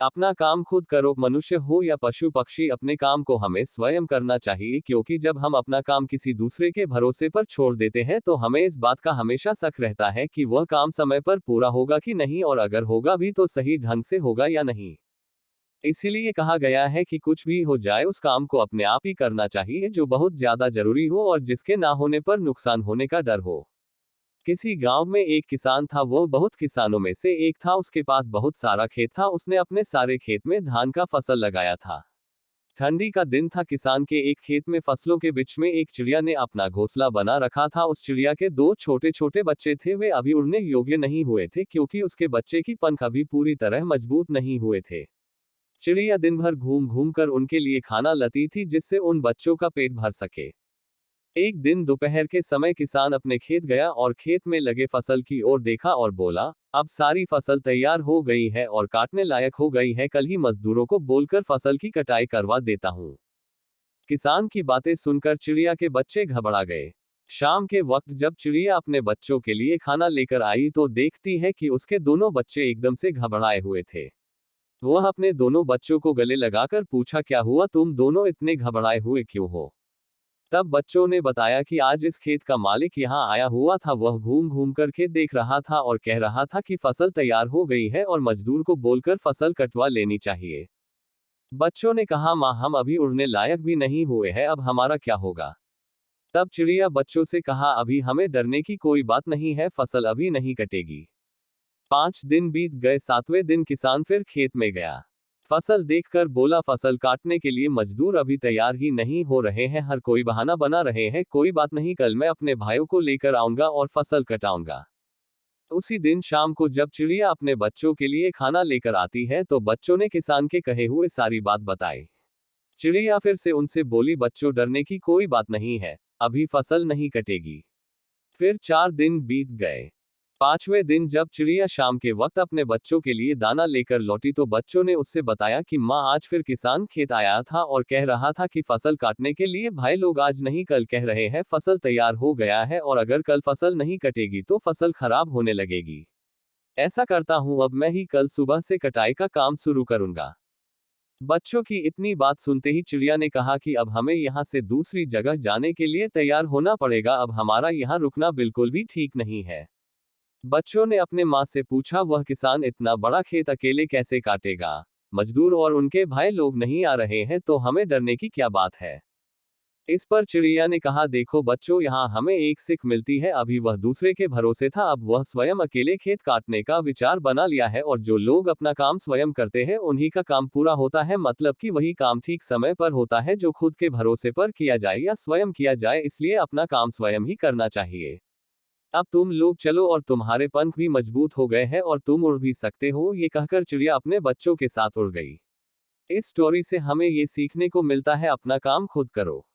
अपना काम खुद करो। मनुष्य हो या पशु पक्षी, अपने काम को हमें स्वयं करना चाहिए, क्योंकि जब हम अपना काम किसी दूसरे के भरोसे पर छोड़ देते हैं तो हमें इस बात का हमेशा शक रहता है कि वह काम समय पर पूरा होगा कि नहीं, और अगर होगा भी तो सही ढंग से होगा या नहीं। इसीलिए कहा गया है कि कुछ भी हो जाए उस काम को अपने आप ही करना चाहिए जो बहुत ज्यादा जरूरी हो और जिसके ना होने पर नुकसान होने का डर हो। किसी गांव में एक किसान था, वो बहुत किसानों में से एक था। उसके पास बहुत सारा खेत था। उसने अपने सारे खेत में धान का फसल लगाया था। ठंडी का दिन था। किसान के एक खेत में फसलों के बीच में एक चिड़िया ने अपना घोंसला बना रखा था। उस चिड़िया के दो छोटे छोटे बच्चे थे। वे अभी उड़ने योग्य नहीं हुए थे, क्योंकि उसके बच्चे की पंख अभी पूरी तरह मजबूत नहीं हुए थे। चिड़िया दिन भर घूम घूम कर उनके लिए खाना लाती थी, जिससे उन बच्चों का पेट भर सके। एक दिन दोपहर के समय किसान अपने खेत गया और खेत में लगे फसल की ओर देखा और बोला, अब सारी फसल तैयार हो गई है और काटने लायक हो गई है। कल ही मजदूरों को बोलकर फसल की कटाई करवा देता हूँ। किसान की बातें सुनकर चिड़िया के बच्चे घबरा गए। शाम के वक्त जब चिड़िया अपने बच्चों के लिए खाना लेकर आई तो देखती है कि उसके दोनों बच्चे एकदम से घबराए हुए थे। वह अपने दोनों बच्चों को गले लगाकर पूछा, क्या हुआ, तुम दोनों इतने घबराए हुए क्यों हो? तब बच्चों ने बताया कि आज इस खेत का मालिक यहाँ आया हुआ था। वह घूम घूम कर खेत देख रहा था और कह रहा था कि फसल तैयार हो गई है और मजदूर को बोलकर फसल कटवा लेनी चाहिए। बच्चों ने कहा, माँ, हम अभी उड़ने लायक भी नहीं हुए हैं, अब हमारा क्या होगा? तब चिड़िया बच्चों से कहा, अभी हमें डरने की कोई बात नहीं है, फसल अभी नहीं कटेगी। 5 दिन बीत गए। 7वें दिन किसान फिर खेत में गया। फसल देखकर बोला, फसल काटने के लिए मजदूर अभी तैयार ही नहीं हो रहे हैं, हर कोई बहाना बना रहे हैं। कोई बात नहीं, कल मैं अपने भाइयों को लेकर आऊंगा और फसल कटाऊंगा। उसी दिन शाम को जब चिड़िया अपने बच्चों के लिए खाना लेकर आती है तो बच्चों ने किसान के कहे हुए सारी बात बताई। चिड़िया फिर से उनसे बोली, बच्चों, डरने की कोई बात नहीं है, अभी फसल नहीं कटेगी। फिर 4 दिन बीत गए। 5वें दिन जब चिड़िया शाम के वक्त अपने बच्चों के लिए दाना लेकर लौटी तो बच्चों ने उससे बताया कि माँ, आज फिर किसान खेत आया था और कह रहा था कि फसल काटने के लिए भाई लोग आज नहीं कल कह रहे हैं, फसल तैयार हो गया है और अगर कल फसल नहीं कटेगी तो फसल खराब होने लगेगी। ऐसा करता हूँ, अब मैं ही कल सुबह से कटाई का काम शुरू करूंगा। बच्चों की इतनी बात सुनते ही चिड़िया ने कहा कि अब हमें यहाँ से दूसरी जगह जाने के लिए तैयार होना पड़ेगा, अब हमारा यहाँ रुकना बिल्कुल भी ठीक नहीं है। बच्चों ने अपने माँ से पूछा, वह किसान इतना बड़ा खेत अकेले कैसे काटेगा? मजदूर और उनके भाई लोग नहीं आ रहे हैं तो हमें डरने की क्या बात है? इस पर चिड़िया ने कहा, देखो बच्चों, यहाँ हमें एक सीख मिलती है। अभी वह दूसरे के भरोसे था, अब वह स्वयं अकेले खेत काटने का विचार बना लिया है, और जो लोग अपना काम स्वयं करते हैं उन्हीं का काम पूरा होता है। मतलब कि वही काम ठीक समय पर होता है जो खुद के भरोसे पर किया जाए या स्वयं किया जाए, इसलिए अपना काम स्वयं ही करना चाहिए। अब तुम लोग चलो, और तुम्हारे पंख भी मजबूत हो गए हैं और तुम उड़ भी सकते हो। ये कहकर चिड़िया अपने बच्चों के साथ उड़ गई। इस स्टोरी से हमें ये सीखने को मिलता है, अपना काम खुद करो।